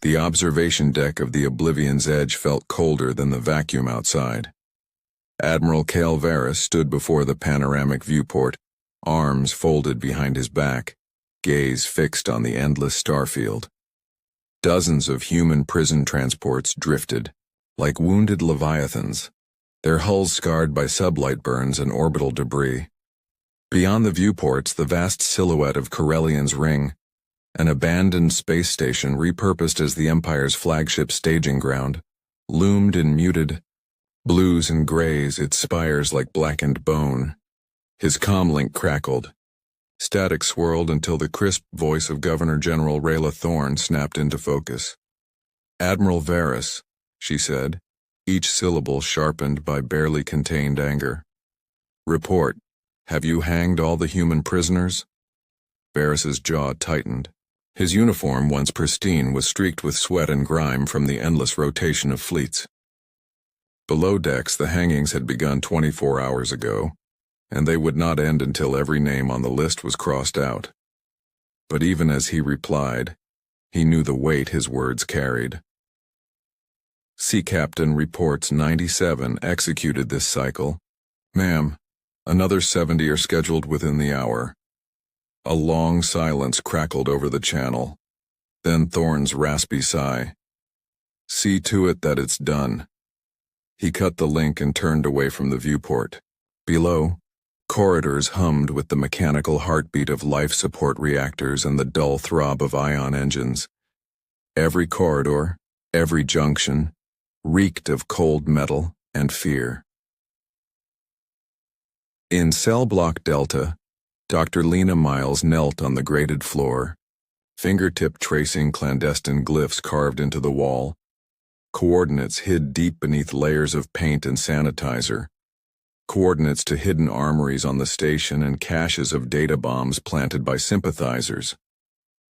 The observation deck of the Oblivion's edge felt colder than the vacuum outside. Admiral Cale Varys stood before the panoramic viewport, arms folded behind his back, gaze fixed on the endless starfield. Dozens of human prison transports drifted, like wounded leviathans, their hulls scarred by sublight burns and orbital debris. Beyond the viewports, the vast silhouette of Corellian's Ring, an abandoned space station repurposed as the Empire's flagship staging ground, loomed in muted blues and grays, its spires like blackened bone. His comlink crackled. Static swirled until the crisp voice of Governor-General Rayla Thorne snapped into focus. "Admiral Varys," she said, each syllable sharpened by barely contained anger. "Report. Have you hanged all the human prisoners?" Varys's jaw tightened. His uniform, once pristine, was streaked with sweat and grime from the endless rotation of fleets. Below decks, the hangings had begun 24 hours ago, and they would not end until every name on the list was crossed out. But even as he replied, he knew the weight his words carried. "Sea Captain reports 97 executed this cycle. Ma'am, another 70 are scheduled within the hour." A long silence crackled over the channel. Then Thorne's raspy sigh. "See to it that it's done." He cut the link and turned away from the viewport. Below, corridors hummed with the mechanical heartbeat of life support reactors and the dull throb of ion engines. Every corridor, every junction, reeked of cold metal and fear. In Cell Block Delta, Dr. Lena Miles knelt on the grated floor, fingertip tracing clandestine glyphs carved into the wall, coordinates hid deep beneath layers of paint and sanitizer, coordinates to hidden armories on the station and caches of data bombs planted by sympathizers.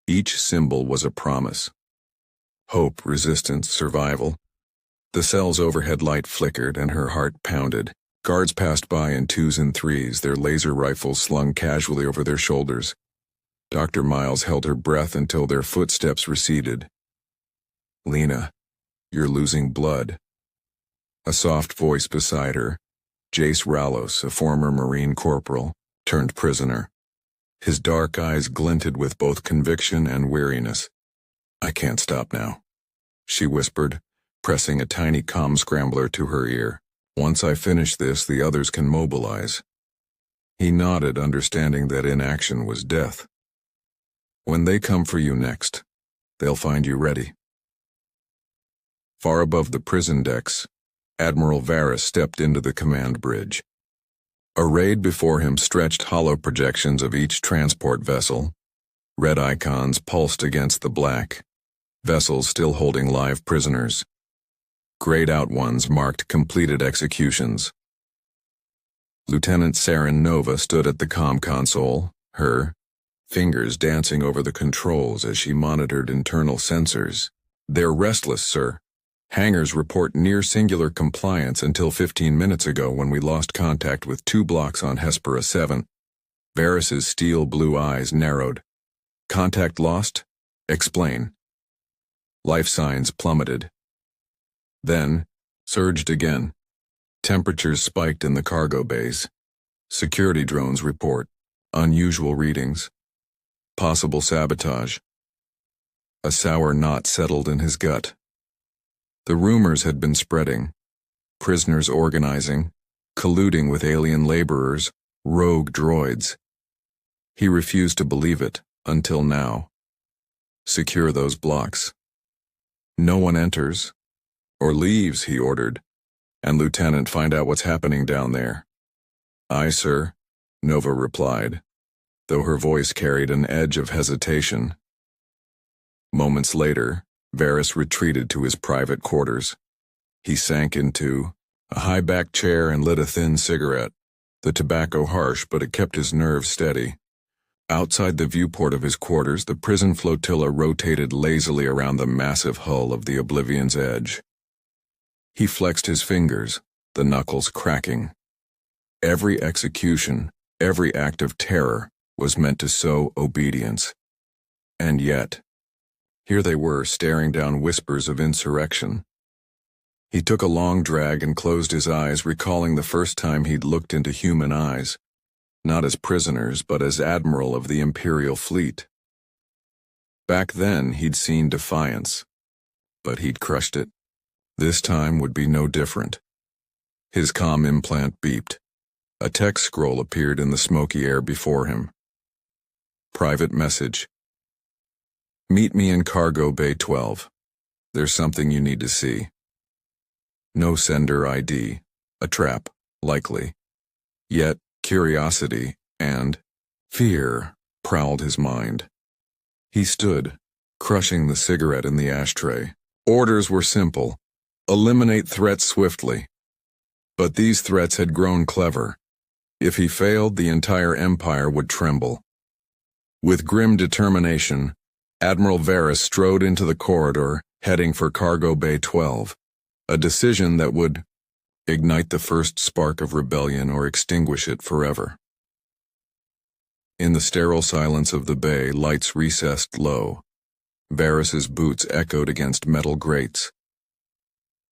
Each symbol was a promise. Hope, resistance, survival. The cell's overhead light flickered and her heart pounded. Guards passed by in twos and threes, their laser rifles slung casually over their shoulders. Dr. Miles held her breath until their footsteps receded. "Lena, you're losing blood." A soft voice beside her, Jace Rallos, a former Marine corporal, turned prisoner. His dark eyes glinted with both conviction and weariness. "I can't stop now," she whispered, pressing a tiny comm scrambler to her ear. "Once I finish this, the others can mobilize." He nodded, understanding that inaction was death. "When they come for you next, they'll find you ready." Far above the prison decks, Admiral Varys stepped into the command bridge. Arrayed before him stretched hollow projections of each transport vessel. Red icons pulsed against the black, vessels still holding live prisoners. Grayed out ones marked completed executions. Lieutenant Saren Nova stood at the comm console, her fingers dancing over the controls as she monitored internal sensors. "They're restless, sir. Hangars report near singular compliance until 15 minutes ago when we lost contact with 2 blocks on Hespera 7. Varys's steel blue eyes narrowed. "Contact lost? Explain." Life signs plummeted. Then, surged again. Temperatures spiked in the cargo bays. Security drones report. Unusual readings. Possible sabotage. A sour knot settled in his gut. The rumors had been spreading. Prisoners organizing, colluding with alien laborers, rogue droids. He refused to believe it, until now. "Secure those blocks. No one enters or leaves," he ordered. "And Lieutenant, find out what's happening down there." "Aye, sir," Nova replied, though her voice carried an edge of hesitation. Moments later, Varys retreated to his private quarters. He sank into a high-backed chair and lit a thin cigarette. The tobacco harsh, but it kept his nerves steady. Outside the viewport of his quarters, the prison flotilla rotated lazily around the massive hull of the Oblivion's edge. He flexed his fingers, the knuckles cracking. Every execution, every act of terror was meant to sow obedience. And yet, Here they were, staring down whispers of insurrection. He took a long drag and closed his eyes, recalling the first time he'd looked into human eyes, not as prisoners, but as admiral of the Imperial fleet. Back then, he'd seen defiance, but he'd crushed it. This time would be no different. His comm implant beeped. A text scroll appeared in the smoky air before him. Private message. Meet me in Cargo Bay 12. There's something you need to see. No sender ID. A trap, likely. Yet, curiosity and fear prowled his mind. He stood, crushing the cigarette in the ashtray. Orders were simple. Eliminate threats swiftly. But these threats had grown clever. If he failed, the entire empire would tremble. With grim determination, Admiral Varys strode into the corridor, heading for Cargo Bay 12, a decision that would ignite the first spark of rebellion or extinguish it forever. In the sterile silence of the bay, lights recessed low. Varys's boots echoed against metal grates.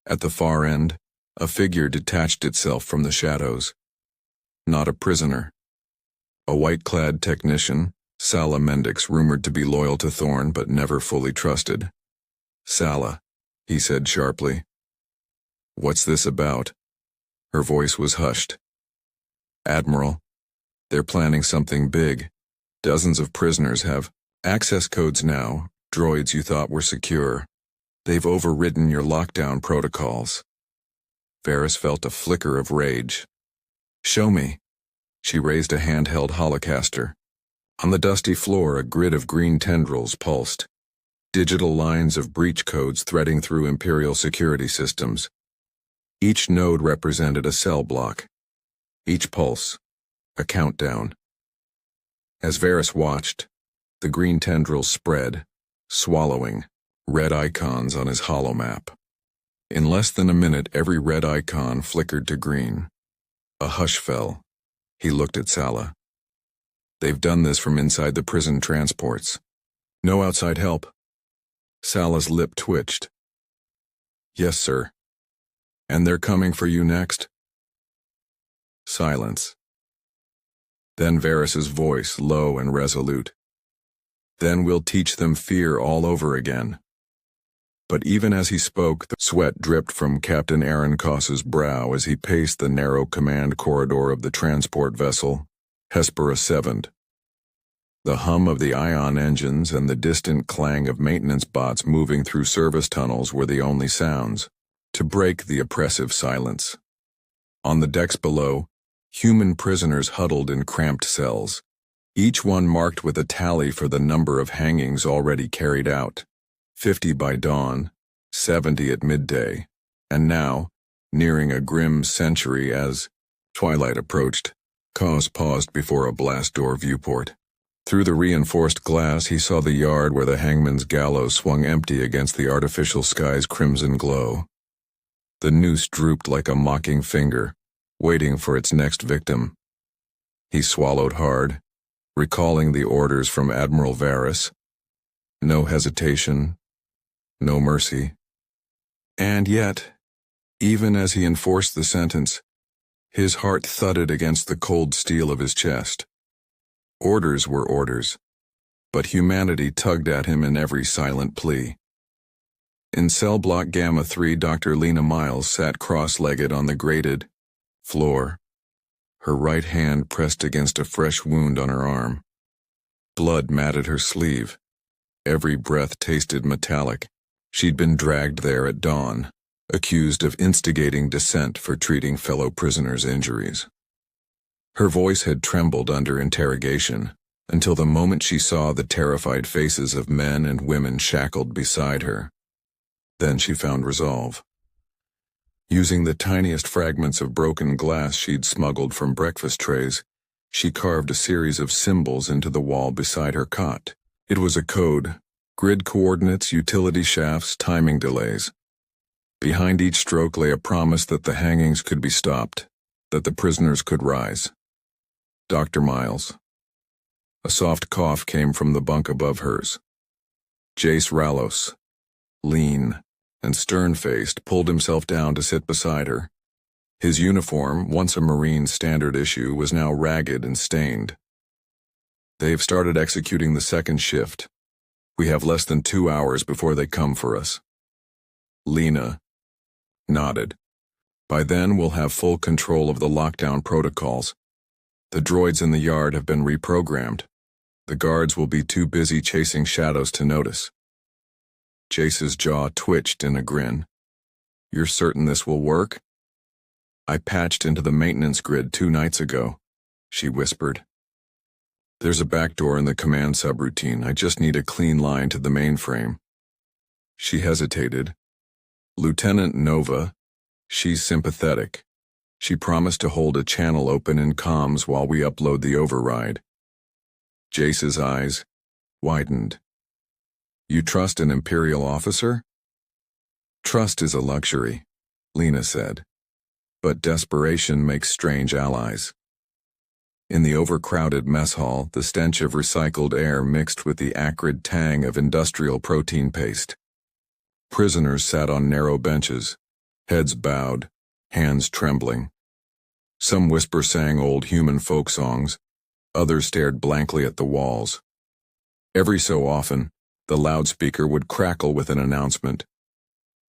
At the far end, a figure detached itself from the shadows. Not a prisoner. A white-clad technician, Sala Mendix, rumored to be loyal to Thorn but never fully trusted. Sala, he said sharply. What's this about? Her voice was hushed. Admiral, they're planning something big. Dozens of prisoners have access codes now, droids you thought were secure. They've overridden your lockdown protocols. Varys felt a flicker of rage. Show me. She raised a handheld holocaster. On the dusty floor, a grid of green tendrils pulsed. Digital lines of breach codes threading through Imperial security systems. Each node represented a cell block. Each pulse, a countdown. As Varys watched, the green tendrils spread, swallowing red icons on his holomap. In less than a minute, every red icon flickered to green. A hush fell. He looked at Sala. They've done this from inside the prison transports. No outside help. Sala's lip twitched. Yes, sir. And they're coming for you next? Silence. Then Varys's voice, low and resolute. Then we'll teach them fear all over again. But even as he spoke, the sweat dripped from Captain Aaron Koss's brow as he paced the narrow command corridor of the transport vessel, Hespera 7. The hum of the ion engines and the distant clang of maintenance bots moving through service tunnels were the only sounds to break the oppressive silence. On the decks below, human prisoners huddled in cramped cells, each one marked with a tally for the number of hangings already carried out. 50 by dawn, 70 at midday, and now, nearing a grim century as twilight approached. Koss paused before a blast door viewport. Through the reinforced glass, he saw the yard where the hangman's gallows swung empty against the artificial sky's crimson glow. The noose drooped like a mocking finger, waiting for its next victim. He swallowed hard, recalling the orders from Admiral Varys. No hesitation, no mercy. And yet, even as he enforced the sentence, his heart thudded against the cold steel of his chest. Orders were orders, but humanity tugged at him in every silent plea. In cell block Gamma 3, Dr. Lena Miles sat cross-legged on the grated floor, her right hand pressed against a fresh wound on her arm. Blood matted her sleeve. Every breath tasted metallic. She'd been dragged there at dawn, accused of instigating dissent for treating fellow prisoners' injuries. Her voice had trembled under interrogation, until the moment she saw the terrified faces of men and women shackled beside her. Then she found resolve. Using the tiniest fragments of broken glass she'd smuggled from breakfast trays, she carved a series of symbols into the wall beside her cot. It was a code, grid coordinates, utility shafts, timing delays. Behind each stroke lay a promise that the hangings could be stopped, that the prisoners could rise. Dr. Miles. A soft cough came from the bunk above hers. Jace Rallos, lean and stern-faced, pulled himself down to sit beside her. His uniform, once a Marine standard issue, was now ragged and stained. They've started executing the second shift. We have less than 2 hours before they come for us. Lena nodded. By then, we'll have full control of the lockdown protocols. The droids in the yard have been reprogrammed. The guards will be too busy chasing shadows to notice. Jace's jaw twitched in a grin. You're certain this will work? I patched into the maintenance grid 2 nights ago, she whispered. There's a backdoor in the command subroutine. I just need a clean line to the mainframe. She hesitated. Lieutenant Nova, she's sympathetic. She promised to hold a channel open in comms while we upload the override. Jace's eyes widened. You trust an Imperial officer? Trust is a luxury, Lena said. But desperation makes strange allies. In the overcrowded mess hall, the stench of recycled air mixed with the acrid tang of industrial protein paste. Prisoners sat on narrow benches, heads bowed, hands trembling. Some whisper-sang old human folk songs, others stared blankly at the walls. Every so often, the loudspeaker would crackle with an announcement.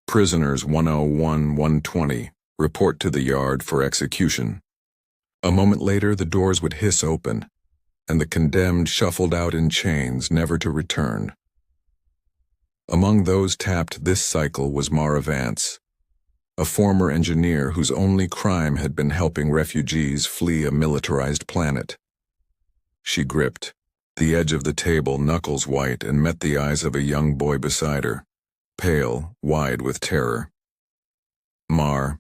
Prisoners 101-120, report to the yard for execution. A moment later, the doors would hiss open, and the condemned shuffled out in chains, never to return. Among those tapped this cycle was Mara Vance, a former engineer whose only crime had been helping refugees flee a militarized planet. She gripped the edge of the table, knuckles white, and met the eyes of a young boy beside her, pale, wide with terror. Mar,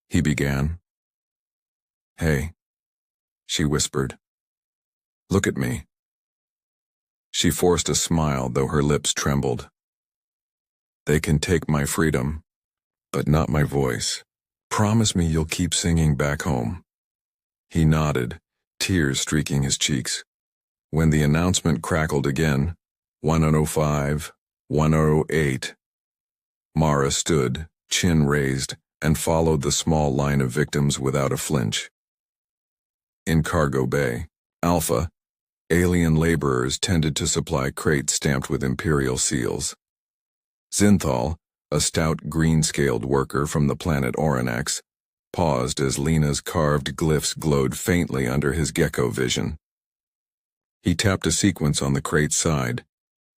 he began. Hey, she whispered. Look at me. She forced a smile, though her lips trembled. They can take my freedom, but not my voice. Promise me you'll keep singing back home. He nodded, tears streaking his cheeks. When the announcement crackled again, 105, 108, Mara stood, chin raised, and followed the small line of victims without a flinch. In cargo bay, Alpha, alien laborers tended to supply crates stamped with Imperial seals. Zinthal, a stout green-scaled worker from the planet Oranax, paused as Lena's carved glyphs glowed faintly under his gecko vision. He tapped a sequence on the crate's side.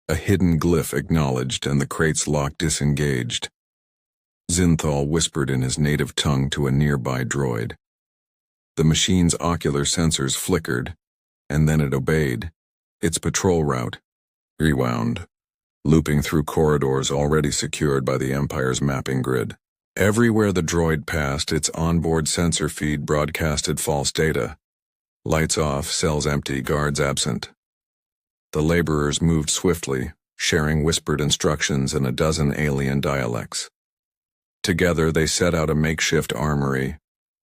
A hidden glyph acknowledged, and the crate's lock disengaged. Zinthal whispered in his native tongue to a nearby droid. The machine's ocular sensors flickered, and then it obeyed. Its patrol route rewound, looping through corridors already secured by the Empire's mapping grid. Everywhere the droid passed, its onboard sensor feed broadcasted false data. Lights off, cells empty, guards absent. The laborers moved swiftly, sharing whispered instructions in a dozen alien dialects. Together they set out a makeshift armory,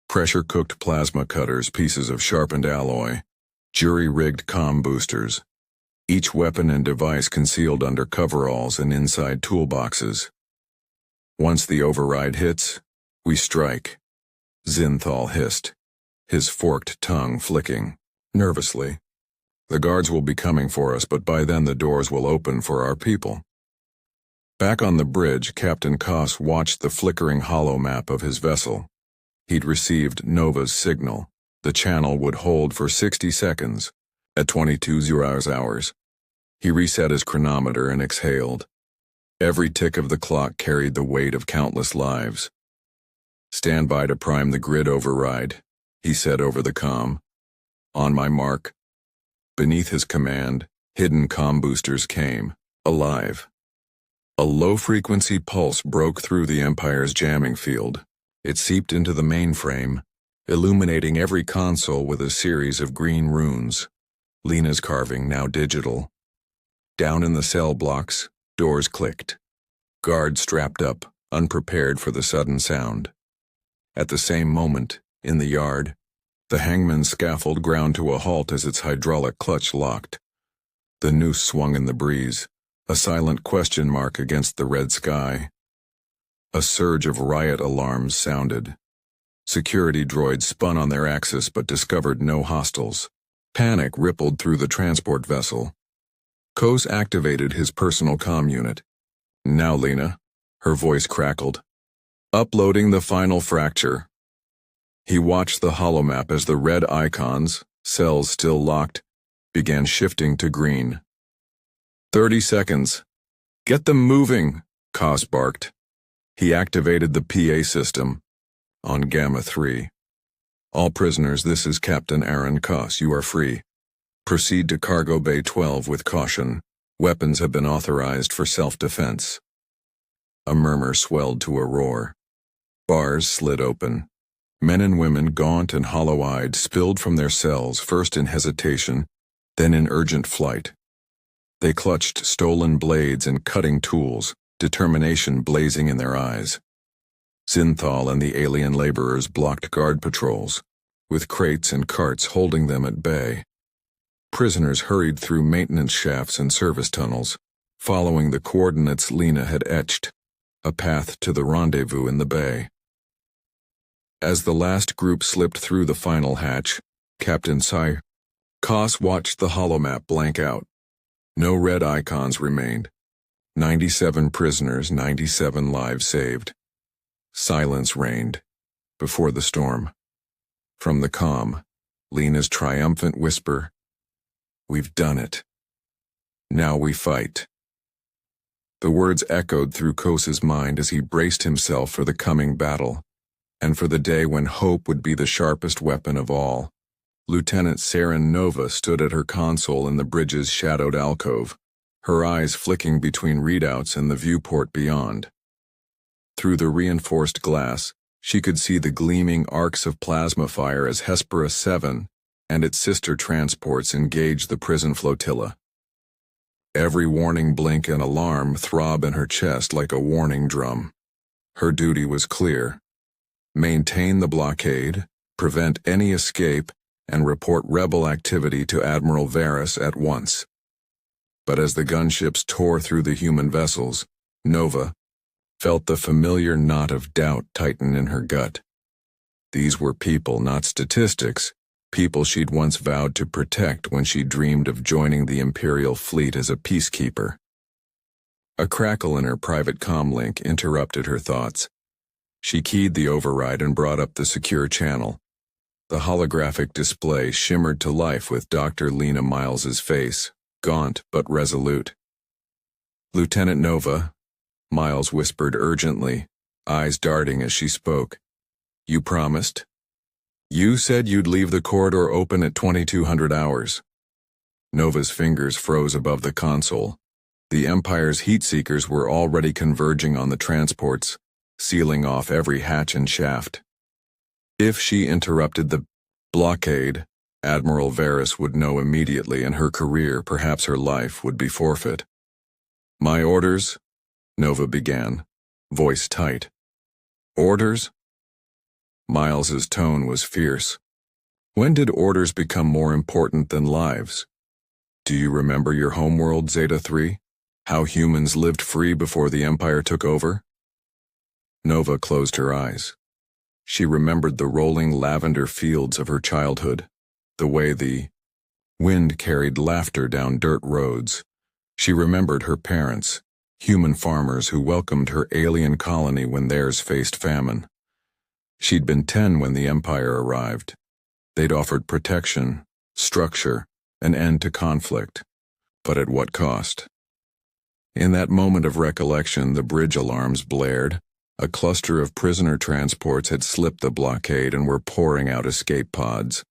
pressure-cooked plasma cutters, pieces of sharpened alloy, jury-rigged comm boosters, each weapon and device concealed under coveralls and inside toolboxes. Once the override hits, we strike, Zinthal hissed, his forked tongue flicking nervously. The guards will be coming for us, but by then the doors will open for our people. Back on the bridge, Captain Koss watched the flickering hollow map of his vessel. He'd received Nova's signal. The channel would hold for 60 seconds, at 22:00 hours. He reset his chronometer and exhaled. Every tick of the clock carried the weight of countless lives. Stand by to prime the grid override, he said over the comm. On my mark. Beneath his command, hidden comm boosters came, alive. A low-frequency pulse broke through the Empire's jamming field. It seeped into the mainframe, illuminating every console with a series of green runes. Lena's carving, now digital. Down in the cell blocks, doors clicked. Guards strapped up, unprepared for the sudden sound. At the same moment, in the yard, the hangman's scaffold ground to a halt as its hydraulic clutch locked. The noose swung in the breeze, a silent question mark against the red sky. A surge of riot alarms sounded. Security droids spun on their axis but discovered no hostiles. Panic rippled through the transport vessel. Kos activated his personal comm unit. "Now, Lena," her voice crackled. "Uploading the final fracture." He watched the holomap as the red icons, cells still locked, began shifting to green. 30 seconds. "Get them moving," Kos barked. He activated the PA system. On Gamma 3. "All prisoners, this is Captain Aaron Kos. You are free. Proceed to Cargo Bay 12 with caution. Weapons have been authorized for self-defense." A murmur swelled to a roar. Bars slid open. Men and women, gaunt and hollow-eyed, spilled from their cells, first in hesitation, then in urgent flight. They clutched stolen blades and cutting tools, determination blazing in their eyes. Synthal and the alien laborers blocked guard patrols, with crates and carts holding them at bay. Prisoners hurried through maintenance shafts and service tunnels, following the coordinates Lena had etched, a path to the rendezvous in the bay. As the last group slipped through the final hatch, Captain Kos watched the holomap blank out. No red icons remained. 97 prisoners, 97 lives saved. Silence reigned before the storm. From the comm, Lena's triumphant whisper, "We've done it. Now we fight." The words echoed through Kos's mind as he braced himself for the coming battle, and for the day when hope would be the sharpest weapon of all. Lieutenant Saren Nova stood at her console in the bridge's shadowed alcove, her eyes flicking between readouts and the viewport beyond. Through the reinforced glass, she could see the gleaming arcs of plasma fire as Hespera 7 and its sister transports engaged the prison flotilla. Every warning blink and alarm throb in her chest like a warning drum. Her duty was clear: maintain the blockade, prevent any escape, and report rebel activity to Admiral Varys at once. But as the gunships tore through the human vessels, Nova felt the familiar knot of doubt tighten in her gut. These were people, not statistics, people she'd once vowed to protect when she dreamed of joining the Imperial fleet as a peacekeeper. A crackle in her private comlink interrupted her thoughts. She keyed the override and brought up the secure channel. The holographic display shimmered to life with Dr. Lena Miles's face, gaunt but resolute. "Lieutenant Nova," Miles whispered urgently, eyes darting as she spoke. "You promised? You said you'd leave the corridor open at 2200 hours. Nova's fingers froze above the console. The Empire's heat seekers were already converging on the transports, sealing off every hatch and shaft. If she interrupted the blockade, Admiral Varys would know immediately, and her career, perhaps her life, would be forfeit. "My orders?" Nova began, voice tight. "Orders?" Miles's tone was fierce. "When did orders become more important than lives? Do you remember your homeworld, Zeta 3? How humans lived free before the Empire took over?" Nova closed her eyes. She remembered the rolling lavender fields of her childhood, the way the wind carried laughter down dirt roads. She remembered her parents, human farmers who welcomed her alien colony when theirs faced famine. She'd been 10 when the Empire arrived. They'd offered protection, structure, an end to conflict. But at what cost? In that moment of recollection, the bridge alarms blared. A cluster of prisoner transports had slipped the blockade and were pouring out escape pods.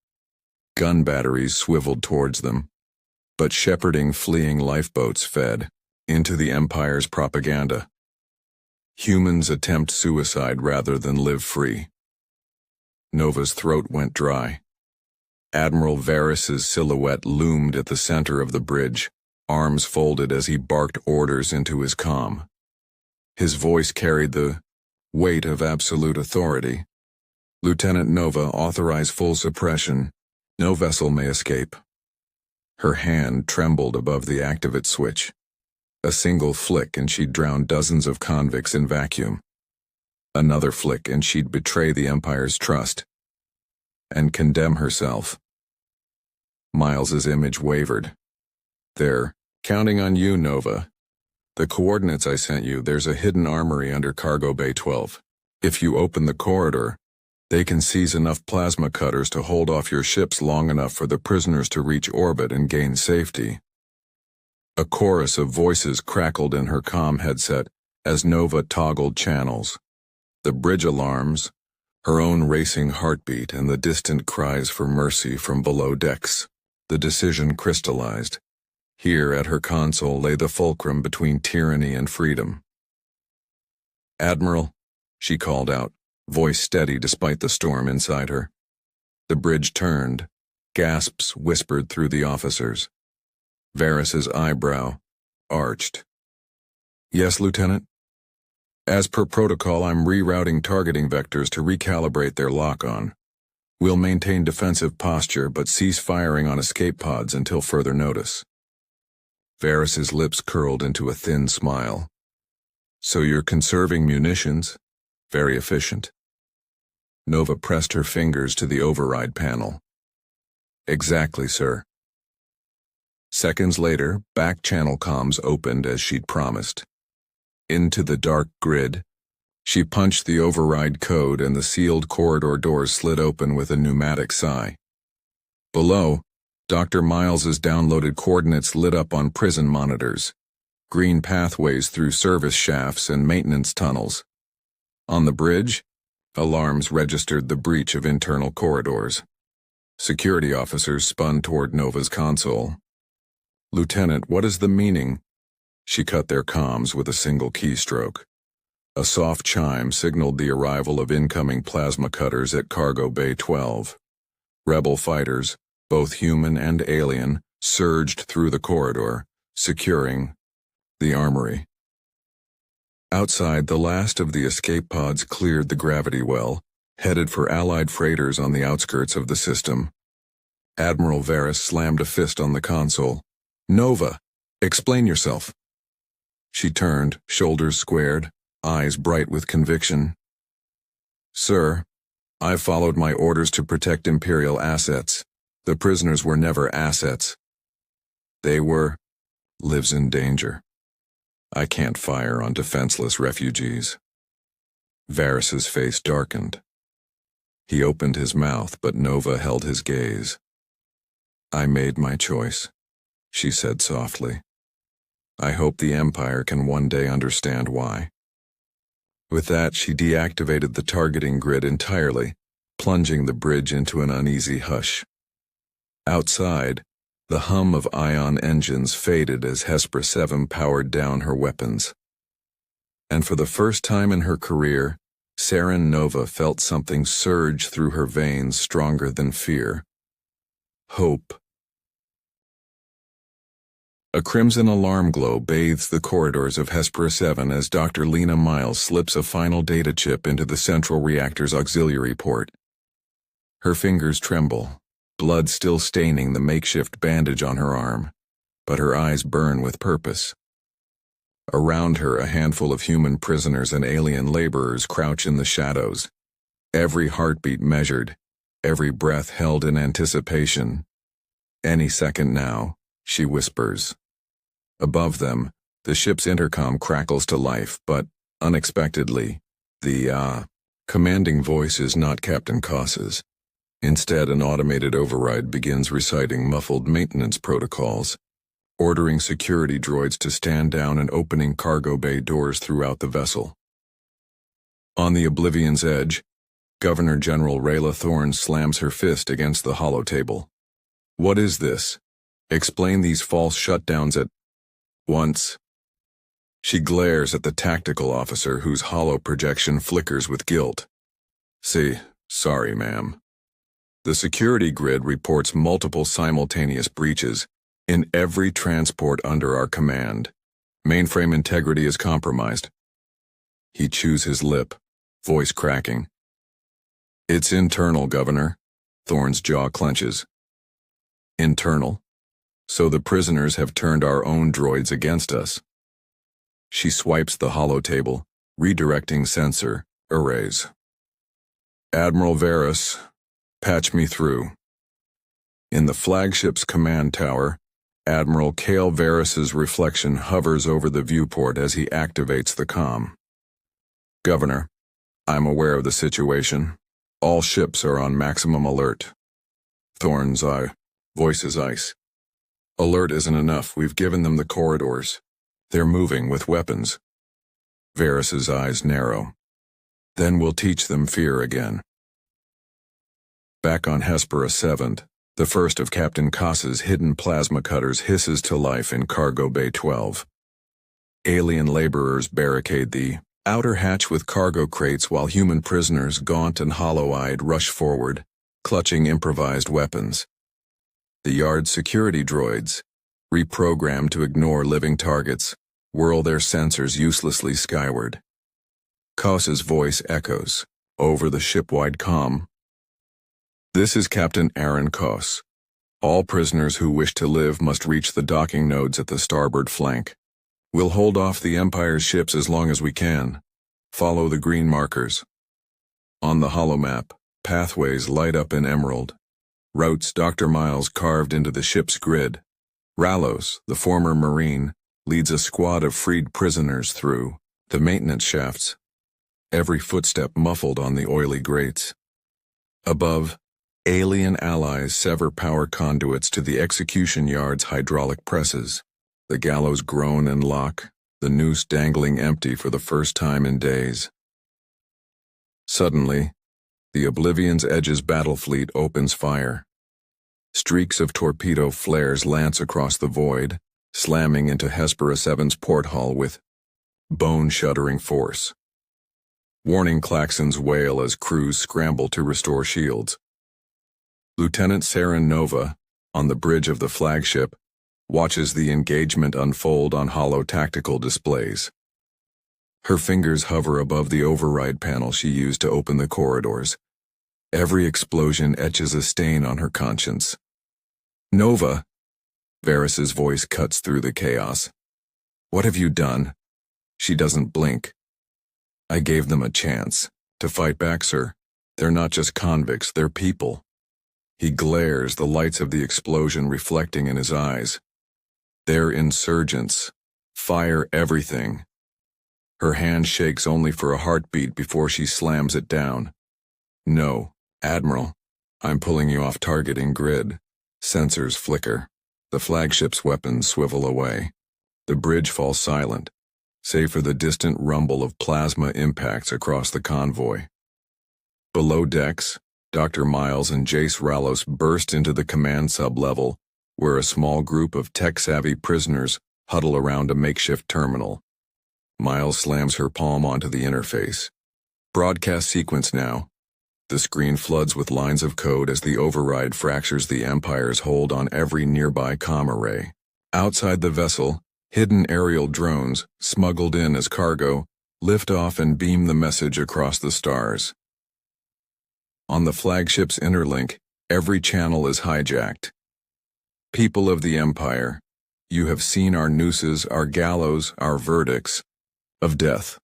Gun batteries swiveled towards them. But shepherding fleeing lifeboats fed into the Empire's propaganda. Humans attempt suicide rather than live free. Nova's throat went dry. Admiral Varys's silhouette loomed at the center of the bridge, arms folded as he barked orders into his comm. His voice carried the weight of absolute authority. "Lieutenant Nova, authorize full suppression. No vessel may escape." Her hand trembled above the activate switch. A single flick and she'd drown dozens of convicts in vacuum. Another flick and she'd betray the Empire's trust and condemn herself. Miles's image wavered. "They're counting on you, Nova. The coordinates I sent you, there's a hidden armory under Cargo Bay 12. If you open the corridor, they can seize enough plasma cutters to hold off your ships long enough for the prisoners to reach orbit and gain safety." A chorus of voices crackled in her comm headset as Nova toggled channels. The bridge alarms, her own racing heartbeat, and the distant cries for mercy from below decks. The decision crystallized. Here at her console lay the fulcrum between tyranny and freedom. "Admiral," she called out, voice steady despite the storm inside her. The bridge turned. Gasps whispered through the officers. Varys's eyebrow arched. "Yes, Lieutenant? As per protocol, I'm rerouting targeting vectors to recalibrate their lock-on. We'll maintain defensive posture but cease firing on escape pods until further notice." Varys's lips curled into a thin smile. "So you're conserving munitions? Very efficient." Nova pressed her fingers to the override panel. "Exactly, sir." Seconds later, back-channel comms opened as she'd promised. Into the dark grid, she punched the override code and the sealed corridor doors slid open with a pneumatic sigh. Below, Dr. Miles's downloaded coordinates lit up on prison monitors, green pathways through service shafts and maintenance tunnels. On the bridge, alarms registered the breach of internal corridors. Security officers spun toward Nova's console. "Lieutenant, what is the meaning?" She cut their comms with a single keystroke. A soft chime signaled the arrival of incoming plasma cutters at Cargo Bay 12. Rebel fighters, both human and alien, surged through the corridor, securing the armory. Outside, the last of the escape pods cleared the gravity well, headed for Allied freighters on the outskirts of the system. Admiral Varys slammed a fist on the console. "Nova, explain yourself." She turned, shoulders squared, eyes bright with conviction. "Sir, I followed my orders to protect Imperial assets. The prisoners were never assets. They were lives in danger. I can't fire on defenseless refugees." Varys's face darkened. He opened his mouth, but Nova held his gaze. "I made my choice," she said softly. "I hope the Empire can one day understand why." With that, she deactivated the targeting grid entirely, plunging the bridge into an uneasy hush. Outside, the hum of ion engines faded as HFY 7 powered down her weapons. And for the first time in her career, Saren Nova felt something surge through her veins stronger than fear. Hope. A crimson alarm glow bathes the corridors of HFY 7 as Dr. Lena Miles slips a final data chip into the central reactor's auxiliary port. Her fingers tremble, blood still staining the makeshift bandage on her arm, but her eyes burn with purpose. Around her, a handful of human prisoners and alien laborers crouch in the shadows, every heartbeat measured, every breath held in anticipation. "Any second now," she whispers. Above them, the ship's intercom crackles to life, but, unexpectedly, the commanding voice is not Captain Koss's. Instead, an automated override begins reciting muffled maintenance protocols, ordering security droids to stand down and opening cargo bay doors throughout the vessel. On the Oblivion's edge, Governor General Rayla Thorne slams her fist against the holotable. "What is this? Explain these false shutdowns at once." She glares at the tactical officer whose holo projection flickers with guilt. Sorry, ma'am. The security grid reports multiple simultaneous breaches in every transport under our command. Mainframe integrity is compromised. He chews his lip, voice cracking. "It's internal, Governor." Thorne's jaw clenches. "Internal? So the prisoners have turned our own droids against us." She swipes the hollow table, redirecting sensor arrays. Admiral Varys, patch me through. In the flagship's command tower, Admiral Cale Varys's reflection hovers over the viewport as he activates the comm. Governor, I'm aware of the situation. All ships are on maximum alert. Thorn's voice is ice. Alert isn't enough. We've given them the corridors. They're moving with weapons. Varys's eyes narrow. Then we'll teach them fear again. Back on Hespera 7, the first of Captain Koss's hidden plasma cutters hisses to life in Cargo Bay 12. Alien laborers barricade the outer hatch with cargo crates while human prisoners, gaunt and hollow-eyed, rush forward, clutching improvised weapons. The yard's security droids, reprogrammed to ignore living targets, whirl their sensors uselessly skyward. Koss's voice echoes over the ship-wide comm. This is Captain Aaron Koss. All prisoners who wish to live must reach the docking nodes at the starboard flank. We'll hold off the Empire's ships as long as we can. Follow the green markers. On the holomap, pathways light up in emerald. Routes Dr. Miles carved into the ship's grid. Rallos, the former Marine, leads a squad of freed prisoners through the maintenance shafts, every footstep muffled on the oily grates. Above, alien allies sever power conduits to the execution yard's hydraulic presses. The gallows groan and lock, the noose dangling empty for the first time in days. Suddenly, the Oblivion's Edge's battle fleet opens fire. Streaks of torpedo flares lance across the void, slamming into Hespera 7's porthole with bone-shuddering force. Warning klaxons wail as crews scramble to restore shields. Lieutenant Saren Nova, on the bridge of the flagship, watches the engagement unfold on hollow tactical displays. Her fingers hover above the override panel she used to open the corridors. Every explosion etches a stain on her conscience. Nova, Varys's voice cuts through the chaos. What have you done? She doesn't blink. I gave them a chance to fight back, sir. They're not just convicts, they're people. He glares, the lights of the explosion reflecting in his eyes. They're insurgents. Fire everything. Her hand shakes only for a heartbeat before she slams it down. No, Admiral. I'm pulling you off targeting grid. Sensors flicker. The flagship's weapons swivel away. The bridge falls silent, save for the distant rumble of plasma impacts across the convoy. Below decks, Dr. Miles and Jace Rallos burst into the command sublevel, where a small group of tech-savvy prisoners huddle around a makeshift terminal. Miles slams her palm onto the interface. Broadcast sequence now. The screen floods with lines of code as the override fractures the Empire's hold on every nearby comm array. Outside the vessel, hidden aerial drones, smuggled in as cargo, lift off and beam the message across the stars. On the flagship's interlink, every channel is hijacked. People of the Empire, you have seen our nooses, our gallows, our verdicts of death.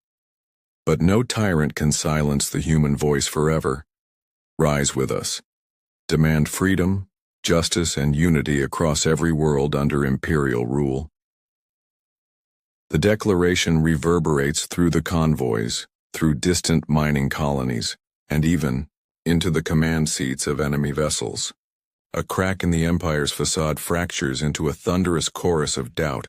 But no tyrant can silence the human voice forever. Rise with us. Demand freedom, justice, and unity across every world under Imperial rule. The declaration reverberates through the convoys, through distant mining colonies, and even into the command seats of enemy vessels. A crack in the Empire's facade fractures into a thunderous chorus of doubt.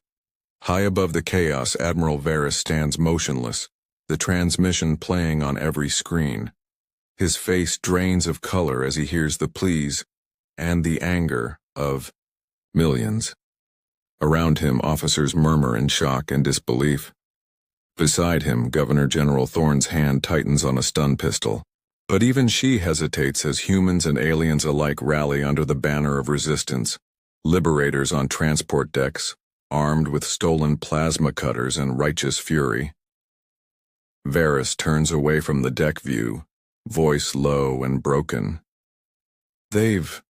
High above the chaos, Admiral Varys stands motionless, the transmission playing on every screen. His face drains of color as he hears the pleas and the anger of millions. Around him, officers murmur in shock and disbelief. Beside him, Governor General Thorne's hand tightens on a stun pistol. But even she hesitates as humans and aliens alike rally under the banner of resistance. Liberators on transport decks, armed with stolen plasma cutters and righteous fury. Varys turns away from the deck view, voice low and broken. They've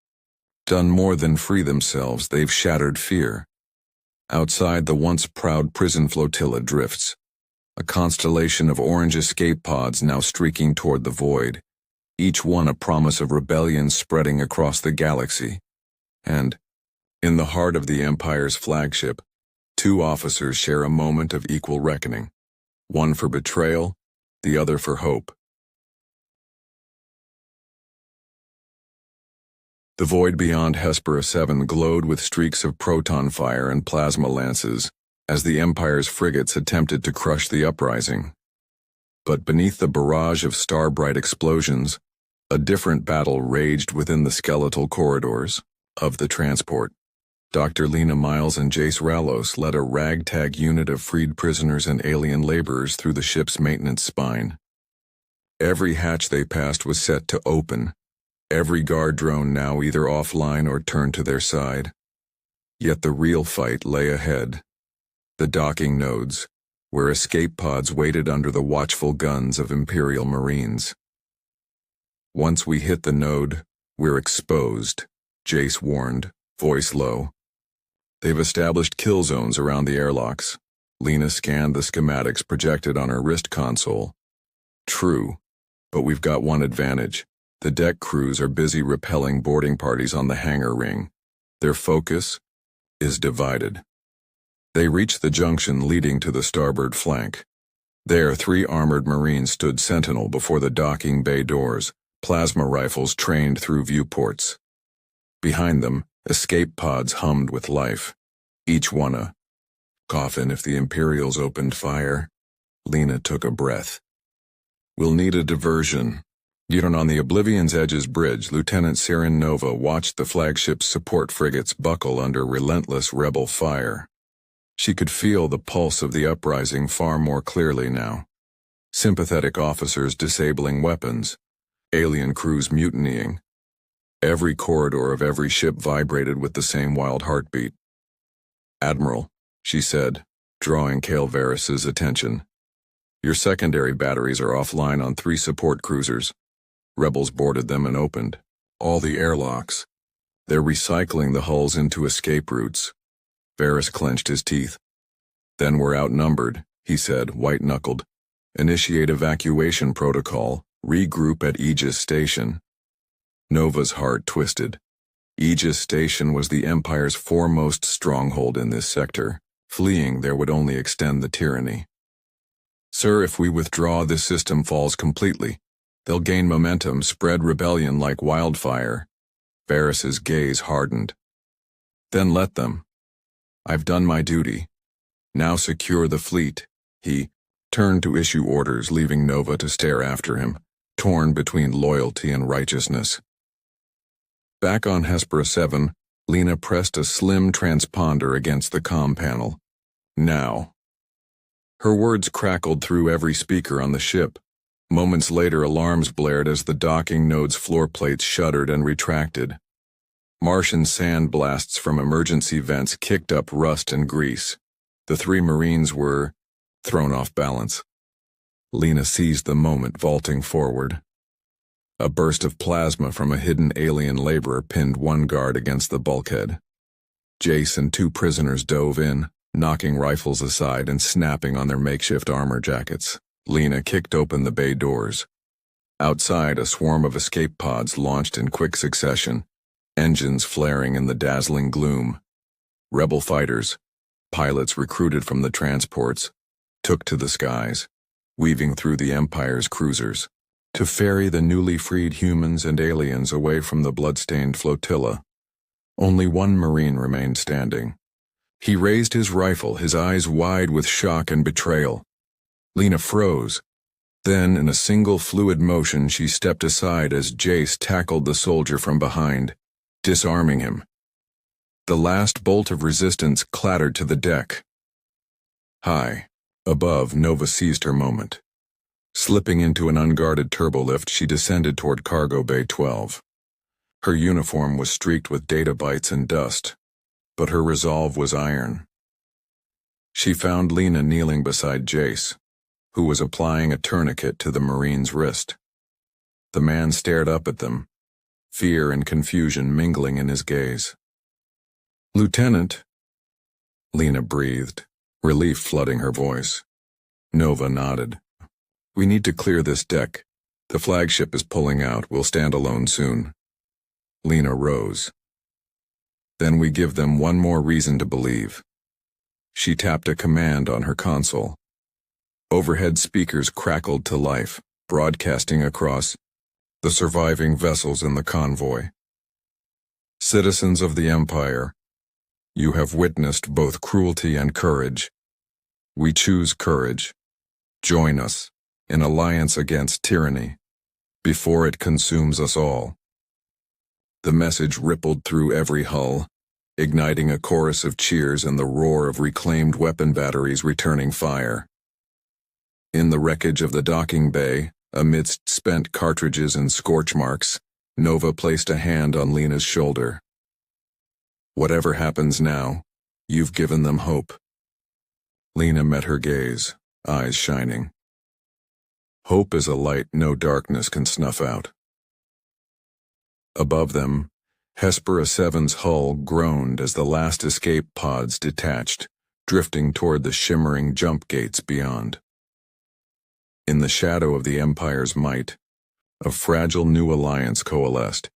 done more than free themselves, they've shattered fear. Outside, the once proud prison flotilla drifts, a constellation of orange escape pods now streaking toward the void, each one a promise of rebellion spreading across the galaxy. And, in the heart of the Empire's flagship, two officers share a moment of equal reckoning, one for betrayal, the other for hope. The void beyond HFY 7 glowed with streaks of proton fire and plasma lances as the Empire's frigates attempted to crush the uprising. But beneath the barrage of star-bright explosions, a different battle raged within the skeletal corridors of the transport. Dr. Lena Miles and Jace Rallos led a ragtag unit of freed prisoners and alien laborers through the ship's maintenance spine. Every hatch they passed was set to open, every guard drone now either offline or turned to their side. Yet the real fight lay ahead. The docking nodes, where escape pods waited under the watchful guns of Imperial Marines. "Once we hit the node, we're exposed," Jace warned, voice low. "They've established kill zones around the airlocks." Lena scanned the schematics projected on her wrist console. "True, but we've got one advantage. The deck crews are busy repelling boarding parties on the hangar ring. Their focus is divided." They reached the junction leading to the starboard flank. There, 3 armored Marines stood sentinel before the docking bay doors, plasma rifles trained through viewports. Behind them, escape pods hummed with life, each one a coffin if the Imperials opened fire. Lena took a breath. "We'll need a diversion." Yet on the Oblivion's Edge's bridge, Lieutenant Sirin Nova watched the flagship's support frigates buckle under relentless rebel fire. She could feel the pulse of the uprising far more clearly now. Sympathetic officers disabling weapons, alien crews mutinying. Every corridor of every ship vibrated with the same wild heartbeat. "Admiral," she said, drawing Kale Varys's attention. "Your secondary batteries are offline on 3 support cruisers." Rebels boarded them and opened all the airlocks. "They're recycling the hulls into escape routes." Varys clenched his teeth. "Then we're outnumbered," he said, white-knuckled. "Initiate evacuation protocol. Regroup at Aegis Station." Nova's heart twisted. Aegis Station was the Empire's foremost stronghold in this sector. Fleeing there would only extend the tyranny. "Sir, if we withdraw, this system falls completely. They'll gain momentum, spread rebellion like wildfire." Varys's gaze hardened. "Then let them. I've done my duty. Now secure the fleet." He turned to issue orders, leaving Nova to stare after him, torn between loyalty and righteousness. Back on HFY 7, Lena pressed a slim transponder against the comm panel. "Now." Her words crackled through every speaker on the ship. Moments later, alarms blared as the docking node's floor plates shuddered and retracted. Martian sand blasts from emergency vents kicked up rust and grease. The 3 Marines were thrown off balance. Lena seized the moment, vaulting forward. A burst of plasma from a hidden alien laborer pinned one guard against the bulkhead. Jace and 2 prisoners dove in, knocking rifles aside and snapping on their makeshift armor jackets. Lena kicked open the bay doors. Outside, a swarm of escape pods launched in quick succession, engines flaring in the dazzling gloom. Rebel fighters, pilots recruited from the transports, took to the skies, weaving through the Empire's cruisers, to ferry the newly freed humans and aliens away from the blood-stained flotilla. Only one Marine remained standing. He raised his rifle, his eyes wide with shock and betrayal. Lena froze. Then, in a single fluid motion, she stepped aside as Jace tackled the soldier from behind, disarming him. The last bolt of resistance clattered to the deck. High above, Nova seized her moment. Slipping into an unguarded turbolift, she descended toward Cargo Bay 12. Her uniform was streaked with data bytes and dust, but her resolve was iron. She found Lena kneeling beside Jace, who was applying a tourniquet to the Marine's wrist. The man stared up at them, fear and confusion mingling in his gaze. "Lieutenant," Lena breathed, relief flooding her voice. Nova nodded. We need to clear this deck. The flagship is pulling out. We'll stand alone soon. Lena rose. Then we give them one more reason to believe. She tapped a command on her console. Overhead speakers crackled to life, broadcasting across the surviving vessels in the convoy. Citizens of the Empire, you have witnessed both cruelty and courage. We choose courage. Join us in alliance against tyranny, before it consumes us all. The message rippled through every hull, igniting a chorus of cheers and the roar of reclaimed weapon batteries returning fire. In the wreckage of the docking bay, amidst spent cartridges and scorch marks, Nova placed a hand on Lena's shoulder. Whatever happens now, you've given them hope. Lena met her gaze, eyes shining. Hope is a light no darkness can snuff out. Above them, Hespera 7's hull groaned as the last escape pods detached, drifting toward the shimmering jump gates beyond. In the shadow of the Empire's might, a fragile new alliance coalesced,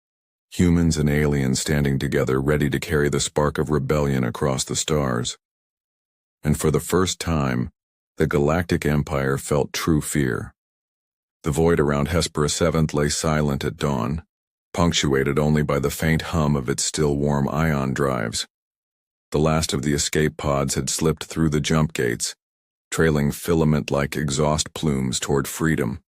humans and aliens standing together ready to carry the spark of rebellion across the stars. And for the first time, the Galactic Empire felt true fear. The void around Hespera 7 lay silent at dawn, punctuated only by the faint hum of its still warm ion drives. The last of the escape pods had slipped through the jump gates, trailing filament-like exhaust plumes toward freedom.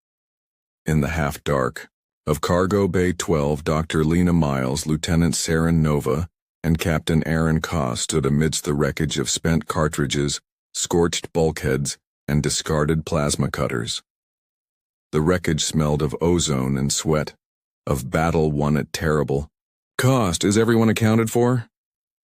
In the half-dark of Cargo Bay 12, Dr. Lena Miles, Lieutenant Saren Nova, and Captain Aaron Koss stood amidst the wreckage of spent cartridges, scorched bulkheads, and discarded plasma cutters. The wreckage smelled of ozone and sweat, of battle won at terrible cost. Is everyone accounted for?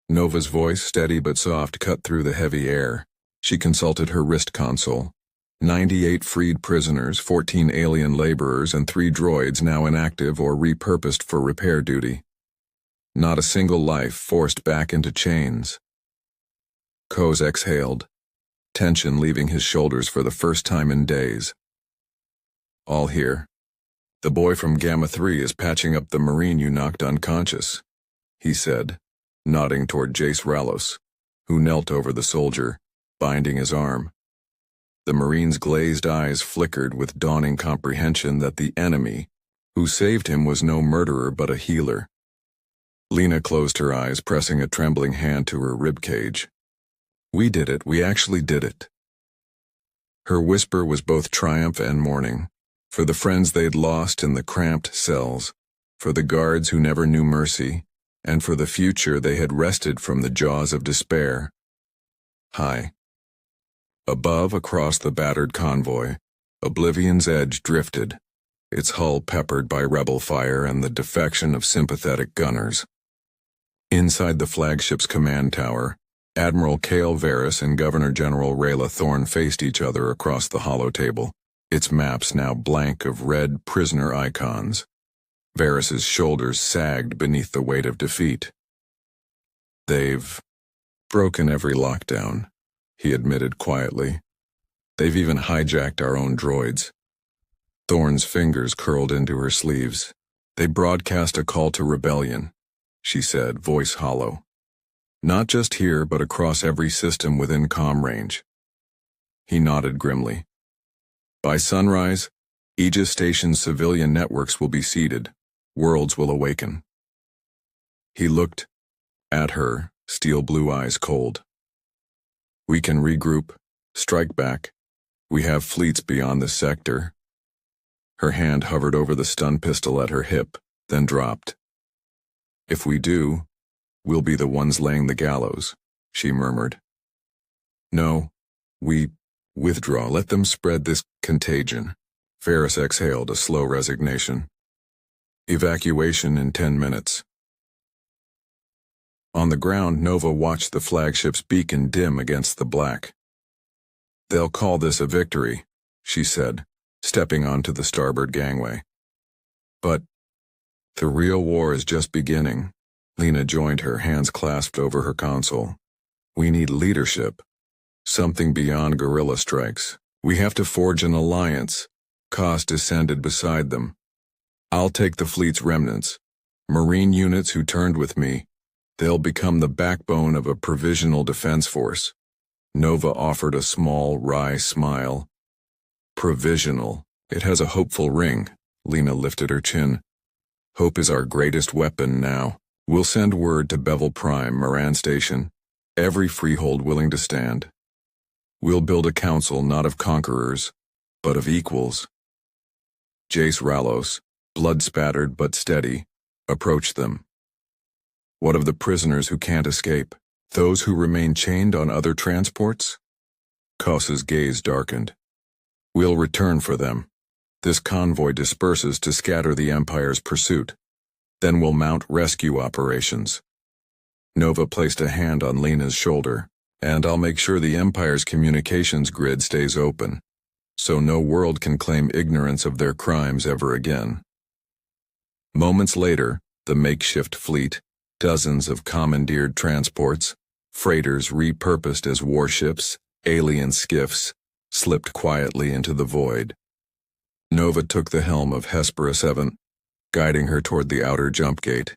Nova's voice, steady but soft, cut through the heavy air. She consulted her wrist console. 98 freed prisoners, 14 alien laborers, and 3 droids now inactive or repurposed for repair duty. Not a single life forced back into chains. Koz exhaled, tension leaving his shoulders for the first time in days. All here. The boy from Gamma 3 is patching up the Marine you knocked unconscious, he said, nodding toward Jace Rallos, who knelt over the soldier, binding his arm. The Marine's glazed eyes flickered with dawning comprehension that the enemy, who saved him, was no murderer but a healer. Lena closed her eyes, pressing a trembling hand to her ribcage. We did it. We actually did it. Her whisper was both triumph and mourning, for the friends they'd lost in the cramped cells, for the guards who never knew mercy, and for the future they had wrested from the jaws of despair. High. Above, across the battered convoy, Oblivion's edge drifted, its hull peppered by rebel fire and the defection of sympathetic gunners. Inside the flagship's command tower, Admiral Cale Varys and Governor-General Rayla Thorne faced each other across the hollow table, its maps now blank of red prisoner icons. Varys's shoulders sagged beneath the weight of defeat. They've broken every lockdown, he admitted quietly. They've even hijacked our own droids. Thorne's fingers curled into her sleeves. They broadcast a call to rebellion, she said, voice hollow. Not just here, but across every system within comm range. He nodded grimly. By sunrise, Aegis Station's civilian networks will be seeded. Worlds will awaken. He looked at her, steel blue eyes cold. We can regroup, strike back. We have fleets beyond this sector. Her hand hovered over the stun pistol at her hip, then dropped. If we do, we'll be the ones laying the gallows, she murmured. No, we withdraw. Let them spread this contagion. Varys exhaled a slow resignation. Evacuation in 10 minutes. On the ground, Nova watched the flagship's beacon dim against the black. They'll call this a victory, she said, stepping onto the starboard gangway. But the real war is just beginning. Lena joined her, hands clasped over her console. We need leadership. Something beyond guerrilla strikes. We have to forge an alliance. Koss descended beside them. I'll take the fleet's remnants, Marine units who turned with me. They'll become the backbone of a provisional defense force. Nova offered a small, wry smile. Provisional. It has a hopeful ring. Lena lifted her chin. Hope is our greatest weapon now. We'll send word to Bevel Prime, Moran Station. Every freehold willing to stand. We'll build a council not of conquerors, but of equals. Jace Ralos, blood-spattered but steady, approached them. What of the prisoners who can't escape? Those who remain chained on other transports? Koss's gaze darkened. We'll return for them. This convoy disperses to scatter the Empire's pursuit. Then we'll mount rescue operations. Nova placed a hand on Lena's shoulder, and I'll make sure the Empire's communications grid stays open, so no world can claim ignorance of their crimes ever again. Moments later, the makeshift fleet, dozens of commandeered transports, freighters repurposed as warships, alien skiffs, slipped quietly into the void. Nova took the helm of Hespera 7, guiding her toward the outer jump gate.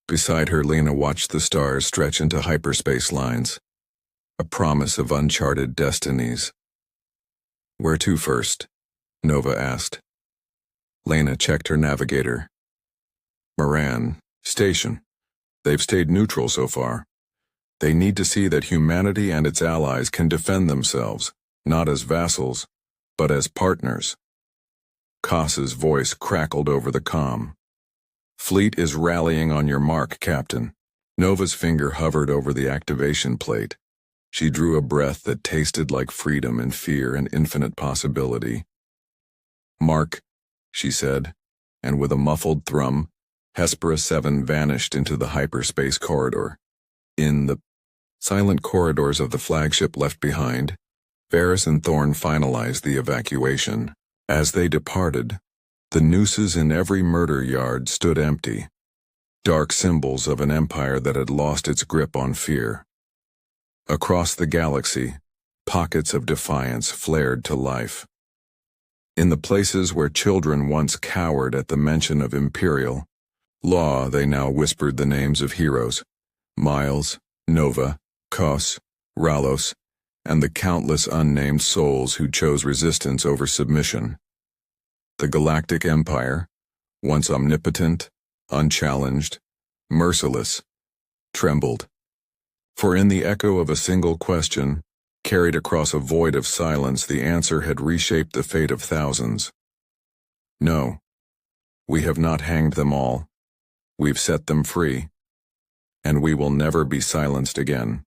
Beside her, Lena watched the stars stretch into hyperspace lines, a promise of uncharted destinies. Where to first? Nova asked. Lena checked her navigator. Moran Station. They've stayed neutral so far. They need to see that humanity and its allies can defend themselves, not as vassals, but as partners. Koss's voice crackled over the comm. Fleet is rallying on your mark, Captain. Nova's finger hovered over the activation plate. She drew a breath that tasted like freedom and fear and infinite possibility. Mark, she said, and with a muffled thrum, Hespera 7 vanished into the hyperspace corridor. In the silent corridors of the flagship left behind, Varys and Thorn finalized the evacuation. As they departed, the nooses in every murder yard stood empty, dark symbols of an empire that had lost its grip on fear. Across the galaxy, pockets of defiance flared to life. In the places where children once cowered at the mention of imperial law, they now whispered the names of heroes: Miles, Nova, Koss, Ralos, and the countless unnamed souls who chose resistance over submission. The Galactic Empire, once omnipotent, unchallenged, merciless, trembled. For in the echo of a single question, carried across a void of silence, the answer had reshaped the fate of thousands. No, we have not hanged them all. We've set them free, and we will never be silenced again.